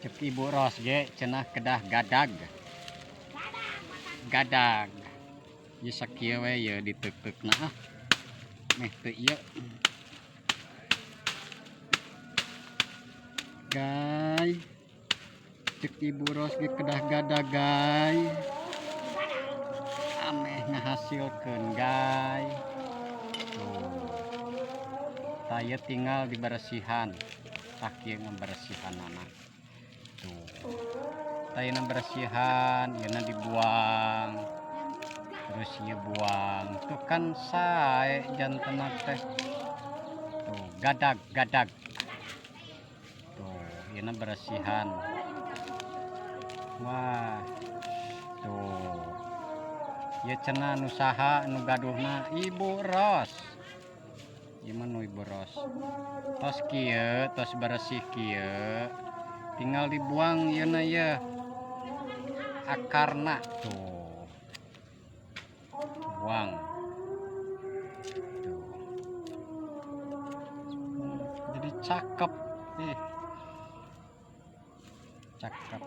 Cek Ibu Ros ge cenah kedah gadag. Gadag. Ieu sakieu we ye diteuk-teukna ah. Meh teu ieu. Gay. Cek Ibu Ros ge kedah gadag gay. Ameh ngahasilkeun gay. Tuh. Taya tinggal dibersihan. Tak ieu ngabersihanana. Tuh. Tayana bersihan, ieu dibuang. Terus ieu buang. Tuh kan sae jantenna teh. Tuh, gadag. Tuh, ieu bersihan. Wah. Tuh. Ieu cenah nu saha nu gaduhna Ibu Ros. Ieu mah nu Ibu Ros. Tos kieu, tos bersih kieu. Tinggal dibuang yeuna ye akarna tuh. Buang. Tuh. Jadi cakep. Cakep.